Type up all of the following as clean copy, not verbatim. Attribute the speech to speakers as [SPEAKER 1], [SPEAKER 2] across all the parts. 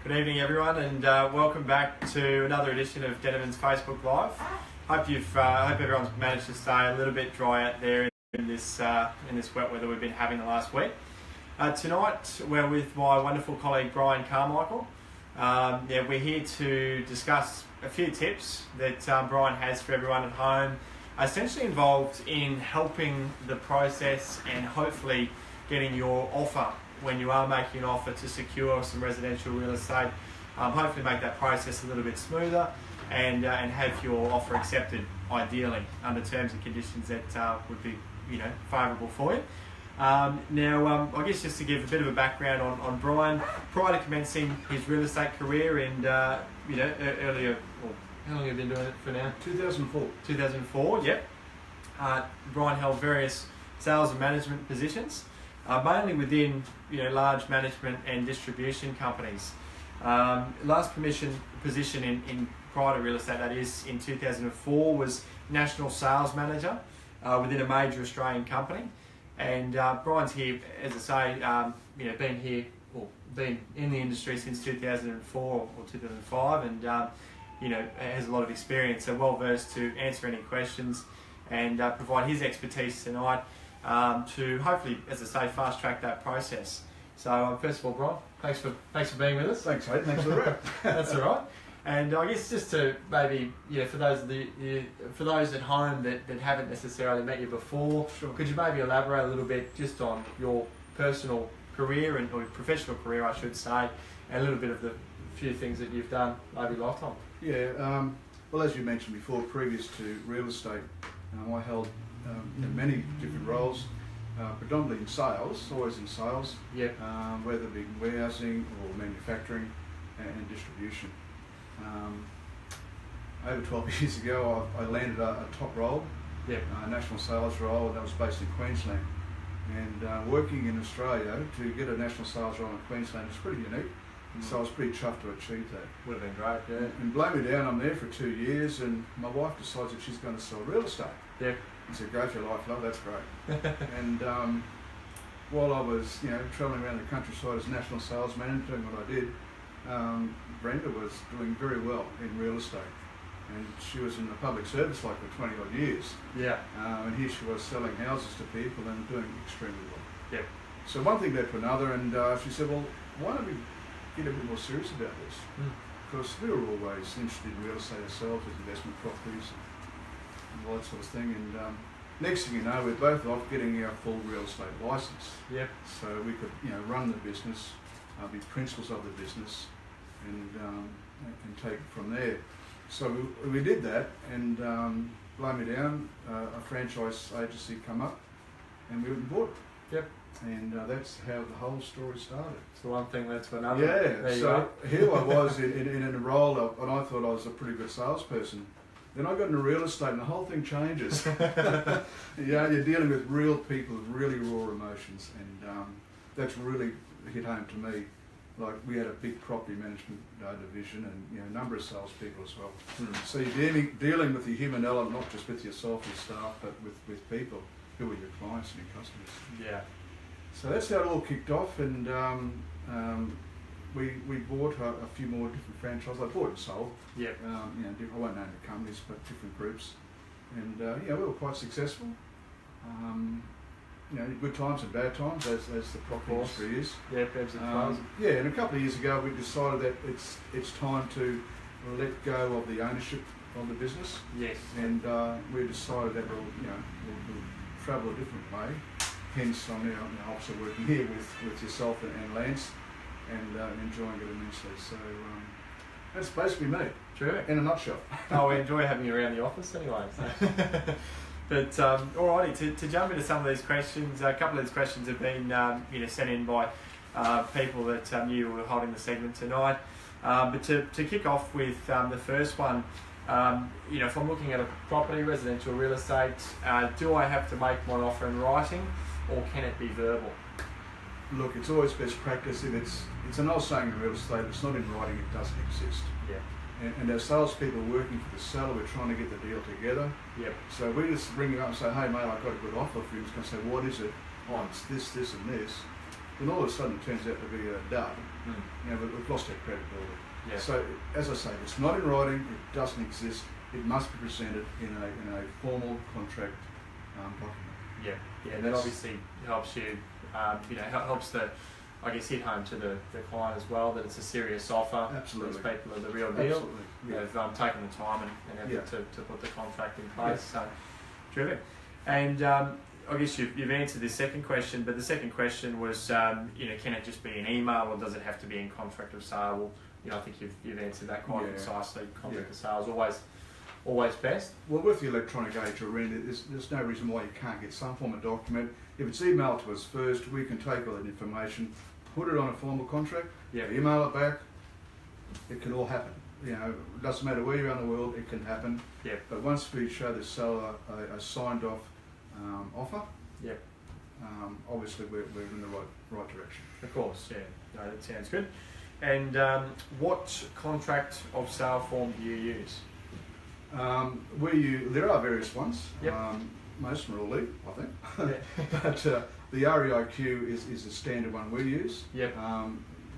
[SPEAKER 1] Good evening, everyone, and welcome back to another edition of Denovan's Facebook Live. Hope everyone's managed to stay a little bit dry out there in this wet weather we've been having the last week. Tonight we're with my wonderful colleague Bryan Carmichael. We're here to discuss a few tips that Bryan has for everyone at home, essentially involved in helping the process and hopefully getting your offer when you are making an offer to secure some residential real estate. Hopefully make that process a little bit smoother and have your offer accepted, ideally under terms and conditions that would be favourable for you. I guess just to give a bit of a background on Bryan, prior to commencing his real estate career and earlier, how long have you been doing it for now?
[SPEAKER 2] 2004.
[SPEAKER 1] 2004, yep. Bryan held various sales and management positions, mainly within large management and distribution companies. Last position in prior to real estate, that is in 2004, was national sales manager within a major Australian company. And Bryan's here, as I say, been in the industry since 2004 or 2005, and has a lot of experience, so well versed to answer any questions and provide his expertise tonight to hopefully, as I say, fast track that process. So first of all, Bryan, thanks for being with us.
[SPEAKER 2] Thanks, Haydn. Thanks for the rep.
[SPEAKER 1] That's all right. And I guess just to maybe, for those at home that haven't necessarily met you before,
[SPEAKER 2] Sure.
[SPEAKER 1] Could you maybe elaborate a little bit just on your personal career or professional career, I should say, and a little bit of the few things that you've done over your lifetime?
[SPEAKER 2] Yeah. Well, as you mentioned before, previous to real estate, I held many different roles, predominantly in sales, always in sales.
[SPEAKER 1] Yep.
[SPEAKER 2] Whether it be warehousing or manufacturing and distribution. Over 12 years ago, I landed a top role, a national sales role, and that was based in Queensland. And working in Australia, to get a national sales role in Queensland is pretty unique. So I was pretty chuffed to achieve that.
[SPEAKER 1] Would have been great, yeah.
[SPEAKER 2] And blow me down, I'm there for 2 years, and my wife decides that she's going to sell real estate.
[SPEAKER 1] Yeah.
[SPEAKER 2] I said, go for your life, love, that's great. And while I was, travelling around the countryside as national sales manager, doing what I did, Brenda was doing very well in real estate. And she was in the public service like for 20 odd years.
[SPEAKER 1] Yeah.
[SPEAKER 2] And here she was selling houses to people and doing extremely well.
[SPEAKER 1] Yeah.
[SPEAKER 2] So one thing led to another, and she said, well, why don't we get a bit more serious about this? Because we were always interested in real estate ourselves, as investment properties and all that sort of thing. And next thing you know, we're both off getting our full real estate licence.
[SPEAKER 1] Yep.
[SPEAKER 2] So we could, run the business, be principals of the business, and take it from there. So we did that, and blow me down, a franchise agency come up, and we went and bought it.
[SPEAKER 1] Yep.
[SPEAKER 2] And that's how the whole story started.
[SPEAKER 1] So one thing led to another.
[SPEAKER 2] Yeah, so here I was in a role, and I thought I was a pretty good salesperson. Then I got into real estate, and the whole thing changes. You're dealing with real people with really raw emotions, and that's really hit home to me. Like, we had a big property management division, and a number of salespeople as well. So you're dealing with the human element, not just with yourself and staff, but with people who are your clients and your customers.
[SPEAKER 1] Yeah.
[SPEAKER 2] So that's how it all kicked off, and we bought a few more different franchises. I bought and sold. Yep. I won't name the companies, but different groups, and we were quite successful. Good times and bad times, as the property industry is.
[SPEAKER 1] Yeah, ebbs and flows.
[SPEAKER 2] And a couple of years ago, we decided that it's time to let go of the ownership of the business. Yes. And we decided that we'll travel a different way. Hence, I'm now also working here with yourself and Lance, and enjoying it immensely. So that's basically me.
[SPEAKER 1] Terrific.
[SPEAKER 2] In a nutshell.
[SPEAKER 1] We enjoy having you around the office anyway. So. But alrighty, to jump into some of these questions, a couple of these questions have been sent in by people that knew we were holding the segment tonight. But to kick off with the first one, if I'm looking at a property, residential real estate, do I have to make my offer in writing, or can it be verbal?
[SPEAKER 2] Look, it's always best practice. If it's an old saying in real estate, if it's not in writing, it doesn't exist. Yeah. And as salespeople working for the seller, we're trying to get the deal together. Yep. So we just ring you up and say, hey mate, I've got a good offer for you. He's going to say, what is it? Oh, it's this, this and this. then all of a sudden it turns out to be a dud. We've lost our credibility.
[SPEAKER 1] Yeah.
[SPEAKER 2] So, as I say, if it's not in writing, it doesn't exist. It must be presented in a formal contract document.
[SPEAKER 1] Yeah, and that obviously helps you, helps the, I guess, hit home to the client as well, that it's a serious offer.
[SPEAKER 2] Absolutely.
[SPEAKER 1] These people are the real deal.
[SPEAKER 2] Absolutely. Yeah.
[SPEAKER 1] They've taken the time and effort to put the contract in place.
[SPEAKER 2] Yeah.
[SPEAKER 1] So, terrific. And I guess you've answered this second question, but the second question was, can it just be an email or does it have to be in contract of sale? Well, I think you've answered that quite concisely. Contract of sale is always best.
[SPEAKER 2] Well, with the electronic age arena, there's no reason why you can't get some form of document. If it's emailed to us first, we can take all that information, put it on a formal contract, email it back. It can all happen. It doesn't matter where you're in the world, it can happen.
[SPEAKER 1] Yeah.
[SPEAKER 2] But once we show the seller a signed off offer, obviously we're in the right direction.
[SPEAKER 1] Of course, yeah. No, that sounds good. And what contract of sale form do you use?
[SPEAKER 2] There are various ones.
[SPEAKER 1] Yep.
[SPEAKER 2] Most of them are all legal, I think.
[SPEAKER 1] Yeah.
[SPEAKER 2] But the REIQ is the standard one we use.
[SPEAKER 1] Yep.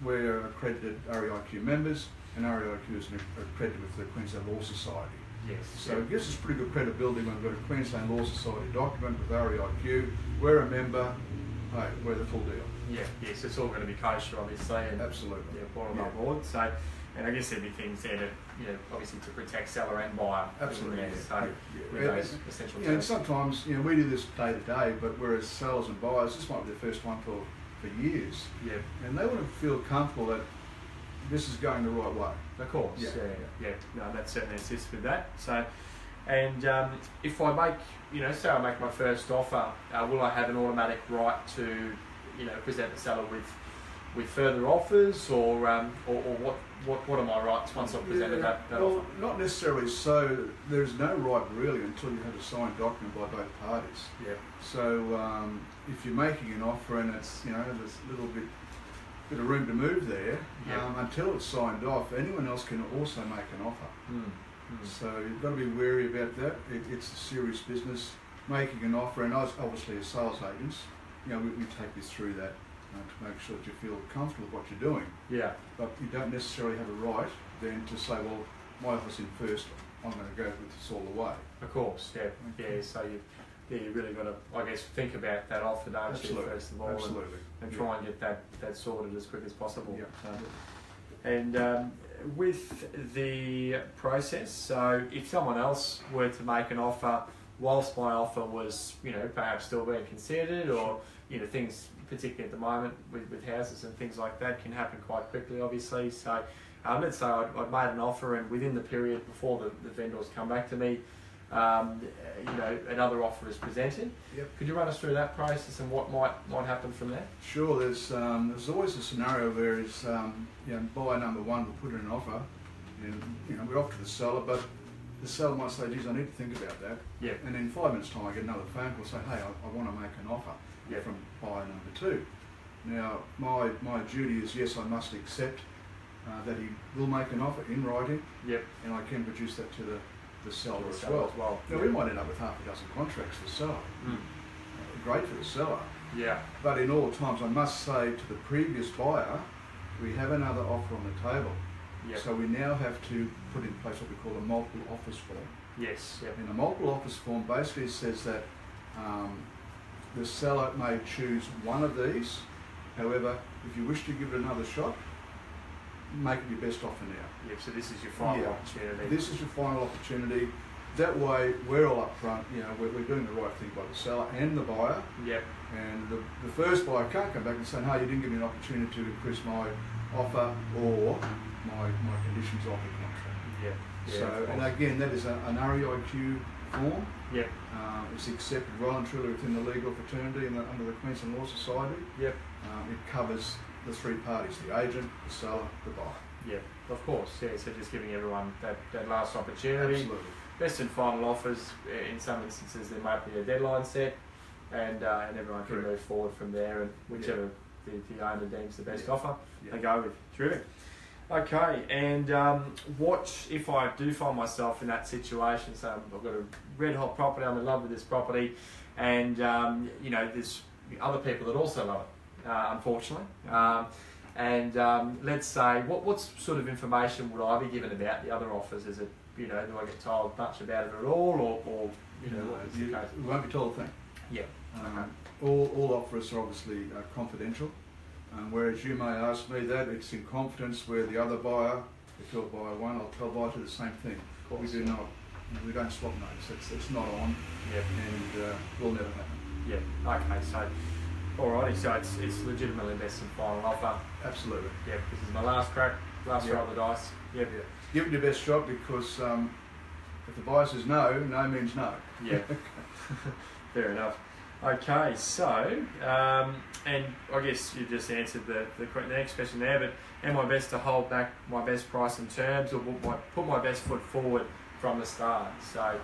[SPEAKER 2] We're accredited REIQ members, and REIQ is accredited with the Queensland Law Society.
[SPEAKER 1] Yes.
[SPEAKER 2] So it gives us pretty good credibility when we've got a Queensland Law Society document with REIQ. We're a member. Hey, we're the full deal.
[SPEAKER 1] Yeah. Yes. It's all going to be kosher, obviously. And
[SPEAKER 2] absolutely.
[SPEAKER 1] Yeah. Brought on board. So, and I guess there'd be things there to, obviously to protect seller and buyer.
[SPEAKER 2] Absolutely.
[SPEAKER 1] So, with those essential
[SPEAKER 2] and sometimes, we do this day to day, but whereas sellers and buyers, this might be the first one for years.
[SPEAKER 1] Yeah.
[SPEAKER 2] And they want to feel comfortable that this is going the right way.
[SPEAKER 1] Of course. Yeah. No, that certainly assists with that. So, and if I make, say I make my first offer, will I have an automatic right to, present the seller with further offers, or what are my rights once I've presented that
[SPEAKER 2] well,
[SPEAKER 1] offer?
[SPEAKER 2] not necessarily so. There's no right really until you have a signed document by both parties.
[SPEAKER 1] Yeah.
[SPEAKER 2] So if you're making an offer and it's there's a little bit of room to move there, until it's signed off, anyone else can also make an offer. So you've got to be wary about that. It's a serious business. Making an offer, and us obviously as sales agents, we take you through that to make sure that you feel comfortable with what you're doing.
[SPEAKER 1] Yeah.
[SPEAKER 2] But you don't necessarily have a right then to say, well, my offer's in first, I'm going to go with this all the way.
[SPEAKER 1] Of course, yeah.
[SPEAKER 2] Okay.
[SPEAKER 1] Yeah, so you really got to, I guess, think about that offer, don't
[SPEAKER 2] Absolutely.
[SPEAKER 1] you, first of all,
[SPEAKER 2] Absolutely.
[SPEAKER 1] and try and get that sorted as quick as possible.
[SPEAKER 2] Yeah.
[SPEAKER 1] So, and with the process, so if someone else were to make an offer whilst my offer was, perhaps still being considered, or, things, particularly at the moment with houses and things like that, can happen quite quickly, obviously. So let's say I'd made an offer, and within the period before the vendors come back to me, another offer is presented.
[SPEAKER 2] Yep.
[SPEAKER 1] Could you run us through that process and what might happen from there?
[SPEAKER 2] Sure. There's always a scenario where buyer number one will put in an offer, and we're off to the seller, but the seller might say, geez, I need to think about that.
[SPEAKER 1] Yep.
[SPEAKER 2] And in 5 minutes' time, I get another phone call say, hey, I want to make an offer from buyer number two. Now, my duty is, yes, I must accept that he will make an offer in writing, and I can produce that to the seller as well. Now, we might end up with half a dozen contracts for the seller. Great for the seller.
[SPEAKER 1] Yeah.
[SPEAKER 2] But in all times, I must say to the previous buyer, we have another offer on the table.
[SPEAKER 1] Yep.
[SPEAKER 2] So we now have to put in place what we call a multiple offers form.
[SPEAKER 1] Yes. Yep.
[SPEAKER 2] And a multiple offers form basically says that the seller may choose one of these. However, if you wish to give it another shot, make it your best offer now.
[SPEAKER 1] Yep. So this is your final opportunity.
[SPEAKER 2] This is your final opportunity. That way, we're all up front. We're doing the right thing by the seller and the buyer.
[SPEAKER 1] Yep.
[SPEAKER 2] And the first buyer can't come back and say, "Hey, you didn't give me an opportunity to increase my offer or my conditions of the contract."
[SPEAKER 1] Yeah.
[SPEAKER 2] So, and again, that is an REIQ form.
[SPEAKER 1] Yep.
[SPEAKER 2] It's accepted well and truly within the legal fraternity and under the Queensland Law Society.
[SPEAKER 1] Yep.
[SPEAKER 2] It covers the three parties: the agent, the seller, the buyer.
[SPEAKER 1] Yeah, of course. Yeah, so just giving everyone that last opportunity.
[SPEAKER 2] Absolutely.
[SPEAKER 1] Best and final offers. In some instances, there might be a deadline set, and everyone can move forward from there, and whichever the owner deems the best offer, they go with. Terrific. Okay, and what if I do find myself in that situation? So I've got a red hot property, I'm in love with this property, and there's other people that also love it. unfortunately. Let's say, what sort of information would I be given about the other offers? Is it, do I get told much about it at all, or what is the case?
[SPEAKER 2] You won't be told a thing.
[SPEAKER 1] Yeah.
[SPEAKER 2] All offers are obviously confidential, whereas you may ask me that it's in confidence where the other buyer, if you're buyer one, I'll buy to the same thing. We do not, we don't swap notes. It's not on, and will never happen.
[SPEAKER 1] Yeah. Okay. So, alrighty. So it's legitimately best and final offer.
[SPEAKER 2] Absolutely.
[SPEAKER 1] Yeah. This is my last crack, last roll of the dice. Yep.
[SPEAKER 2] Yeah. Give it your best shot, because if the buyer says no, no means no.
[SPEAKER 1] Yeah. Fair enough. Okay, so, and I guess you just answered the next question there, but am I best to hold back my best price and terms, or put my best foot forward from the start? So,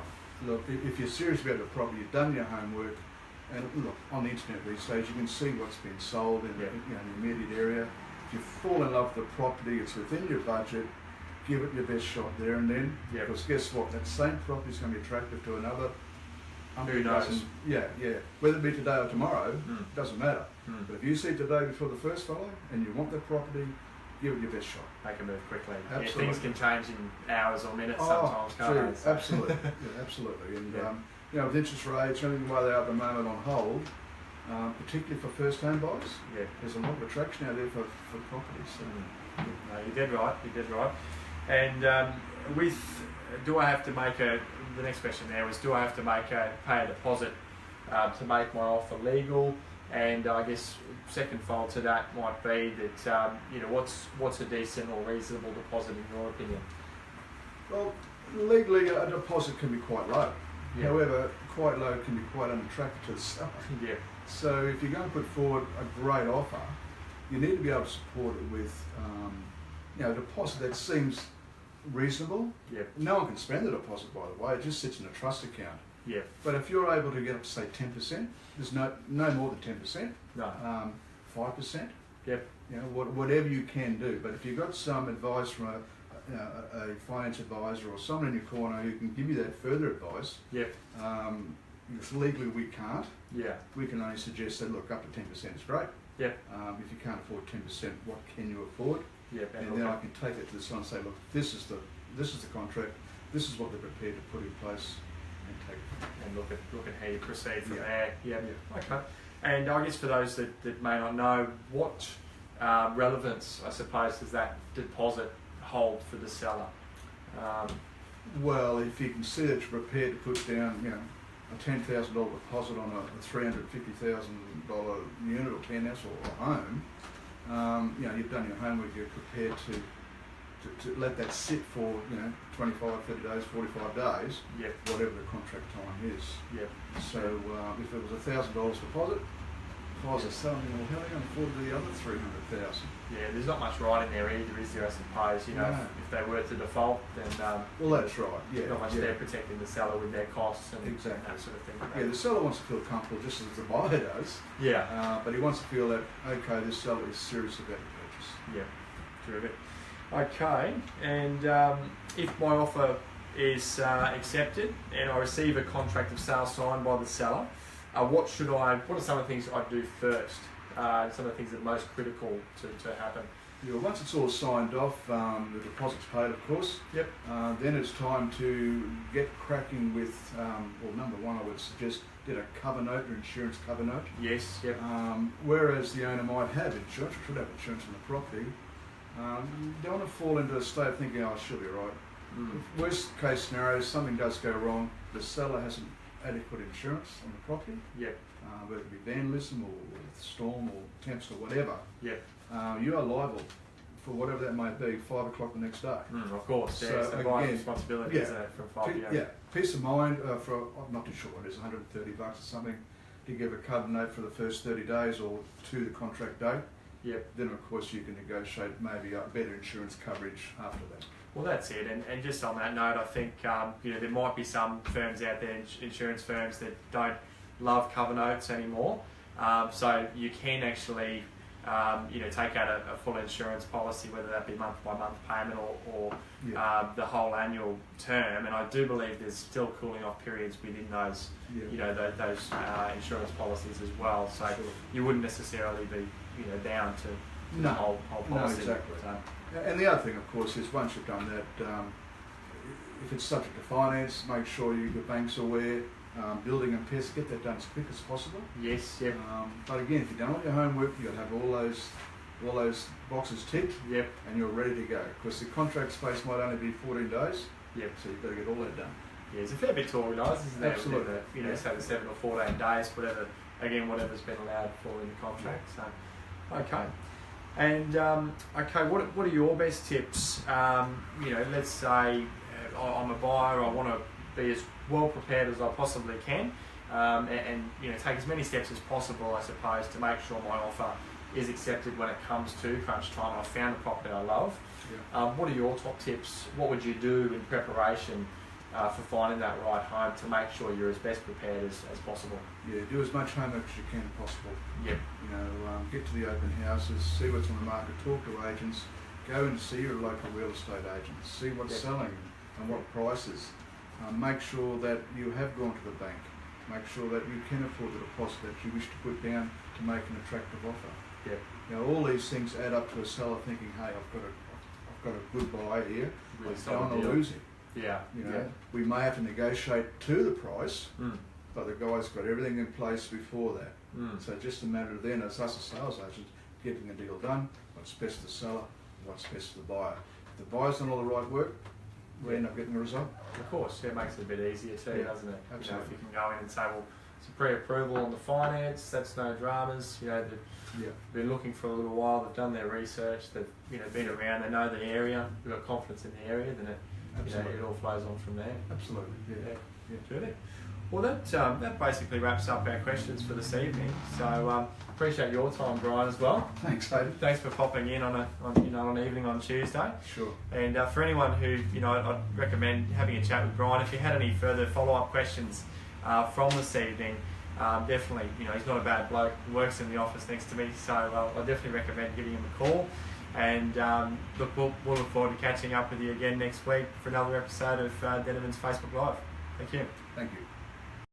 [SPEAKER 2] look, if you're serious about the property, you've done your homework, and look, on the internet these days you can see what's been sold in the immediate area. If you fall in love with the property, it's within your budget, give it your best shot there and then, because guess what, that same property is going to be attractive to another.
[SPEAKER 1] Who knows?
[SPEAKER 2] Yeah. Whether it be today or tomorrow, doesn't matter. But if you see today before the first fellow and you want that property, give it your best shot.
[SPEAKER 1] Make a move quickly.
[SPEAKER 2] Absolutely.
[SPEAKER 1] Yeah, things can change in hours or minutes sometimes, can't they? So.
[SPEAKER 2] Absolutely. Absolutely. And with interest rates, everything the way they are at the moment on hold, particularly for first home buyers, there's a lot of attraction out there for properties. So.
[SPEAKER 1] No, you're dead right. And do I have to make the next question there was, do I have to pay a deposit to make my offer legal? And I guess second fold to that might be that, what's a decent or reasonable deposit in your opinion?
[SPEAKER 2] Well, legally a deposit can be quite low.
[SPEAKER 1] Yeah.
[SPEAKER 2] However, quite low can be quite unattractive to the seller.
[SPEAKER 1] Yeah.
[SPEAKER 2] So if you're going to put forward a great offer, you need to be able to support it with a deposit that seems reasonable.
[SPEAKER 1] Yeah.
[SPEAKER 2] No one can spend the deposit, by the way. It just sits in a trust account.
[SPEAKER 1] Yeah.
[SPEAKER 2] But if you're able to get up to say 10%, there's no more than 10%.
[SPEAKER 1] No.
[SPEAKER 2] 5%.
[SPEAKER 1] Yep.
[SPEAKER 2] Whatever you can do. But if you've got some advice from a finance advisor or someone in your corner who can give you that further advice.
[SPEAKER 1] Yep.
[SPEAKER 2] Because legally we can't.
[SPEAKER 1] Yeah.
[SPEAKER 2] We can only suggest that look, up to 10% is great.
[SPEAKER 1] Yep.
[SPEAKER 2] If you can't afford 10%, what can you afford?
[SPEAKER 1] Yep.
[SPEAKER 2] And then I can take it to the son and say, look, this is the contract, this is what they're prepared to put in place, and take it.
[SPEAKER 1] And look at how you proceed from there.
[SPEAKER 2] Yeah.
[SPEAKER 1] Okay. And I guess for those that may not know, what relevance, I suppose, does that deposit hold for the seller?
[SPEAKER 2] Well, if you can see that you're prepared to put down, a $10,000 deposit on a $350,000 unit or townhouse or home, you've done your homework, you're prepared to let that sit for 25, 30 days, 45 days, whatever the contract time is. So if it was $1,000 deposit, if I was a seller, well, how are they going to afford the other $300,000?
[SPEAKER 1] Yeah, there's not much right in there either, is there? I suppose if they were to default, then
[SPEAKER 2] well, that's right. Yeah,
[SPEAKER 1] not much there protecting the seller with their costs and that sort of thing.
[SPEAKER 2] Yeah, the seller wants to feel comfortable just as the buyer does.
[SPEAKER 1] Yeah.
[SPEAKER 2] But he wants to feel that this seller is serious about the purchase.
[SPEAKER 1] Yeah, terrific. Okay, and if my offer is accepted and I receive a contract of sale signed by the seller, what are some of the things I'd do first? Some of the things that are most critical to happen?
[SPEAKER 2] Yeah, once it's all signed off, the deposit's paid, of course.
[SPEAKER 1] Yep.
[SPEAKER 2] Then it's time to get cracking with, number one, I would suggest get a cover note or insurance cover note.
[SPEAKER 1] Yes. Yep.
[SPEAKER 2] Whereas the owner might have insurance, or should have insurance on the property, you don't want to fall into a state of thinking, oh, she'll be right. Worst case scenario, something does go wrong, the seller hasn't adequate insurance on the property.
[SPEAKER 1] Yep.
[SPEAKER 2] Whether it be vandalism or storm or temps or whatever.
[SPEAKER 1] Yep.
[SPEAKER 2] You are liable for whatever that may be, 5 o'clock the next day.
[SPEAKER 1] Of course, so it's the buyer's responsibility, isn't it, from 5 p.m.
[SPEAKER 2] Yeah, peace of mind for, I'm not too sure what it is, $130 or something, to give a cover note for the first 30 days or to the contract date.
[SPEAKER 1] Yep.
[SPEAKER 2] Then of course you can negotiate maybe a better insurance coverage after that.
[SPEAKER 1] Well, that's it. And just on that note, I think there might be some firms out there, insurance firms, that don't love cover notes anymore. So you can actually take out a full insurance policy, whether that be month by month payment or the whole annual term. And I do believe there's still cooling off periods within those those insurance policies as well. So you wouldn't necessarily be down to
[SPEAKER 2] No.
[SPEAKER 1] the whole
[SPEAKER 2] No,
[SPEAKER 1] policy.
[SPEAKER 2] exactly.
[SPEAKER 1] So,
[SPEAKER 2] And the other thing, of course, is once you've done that, if it's subject to finance, make sure your bank's aware. Building and pests, get that done as quick as possible.
[SPEAKER 1] yes, yep,
[SPEAKER 2] But again, if you've done all your homework, you'll have all those boxes ticked,
[SPEAKER 1] yep,
[SPEAKER 2] and you're ready to go. Because the contract space might only be 14 days,
[SPEAKER 1] yep.
[SPEAKER 2] so you've got to get all that done.
[SPEAKER 1] Yeah, there's a fair bit to organise, isn't there?
[SPEAKER 2] Absolutely.
[SPEAKER 1] Within the, say the 7 or 14 days, whatever's been allowed for in the contract. So, okay. And okay, what are your best tips? Let's say I'm a buyer, I want to be as well prepared as I possibly can, and take as many steps as possible, I suppose, to make sure my offer is accepted when it comes to crunch time. I've found a property I love.
[SPEAKER 2] Yeah.
[SPEAKER 1] What are your top tips? What would you do in preparation for finding that right home to make sure you're as best prepared as possible?
[SPEAKER 2] Yeah, do as much homework as you can possible.
[SPEAKER 1] Yep.
[SPEAKER 2] Get to the open houses, see what's on the market, talk to agents, go and see your local real estate agents, see what's selling and what prices. Make sure that you have gone to the bank. Make sure that you can afford the deposit that you wish to put down to make an attractive offer.
[SPEAKER 1] Yep.
[SPEAKER 2] All these things add up to a seller thinking, hey, I've got a good buy here.
[SPEAKER 1] Really
[SPEAKER 2] I don't want to lose it.
[SPEAKER 1] Yeah.
[SPEAKER 2] We may have to negotiate to the price,
[SPEAKER 1] Mm.
[SPEAKER 2] but the guy's got everything in place before that.
[SPEAKER 1] Mm.
[SPEAKER 2] So just a matter of then, as us as sales agents, getting a deal done, what's best for the seller, what's best for the buyer. If the buyer's done all the right work, we end up getting the result.
[SPEAKER 1] Of course, it makes it a bit easier too,
[SPEAKER 2] Yeah,
[SPEAKER 1] doesn't it?
[SPEAKER 2] absolutely.
[SPEAKER 1] If you can go in and say, well, it's a pre-approval on the finance, that's no dramas. They've been looking for a little while, they've done their research, they've been around, they know the area, we've got confidence in the area, then it all flows on from there.
[SPEAKER 2] Absolutely. Yeah.
[SPEAKER 1] Terrific. Well, that basically wraps up our questions for this evening. So appreciate your time, Brian, as well.
[SPEAKER 2] Thanks, David.
[SPEAKER 1] Thanks for popping in on an evening on Tuesday.
[SPEAKER 2] Sure.
[SPEAKER 1] And for anyone who I'd recommend having a chat with Brian. If you had any further follow-up questions from this evening, definitely he's not a bad bloke. He works in the office next to me, so I definitely recommend giving him a call. And look, we'll look forward to catching up with you again next week for another episode of Denovan's Facebook Live. Thank you.
[SPEAKER 2] Thank you.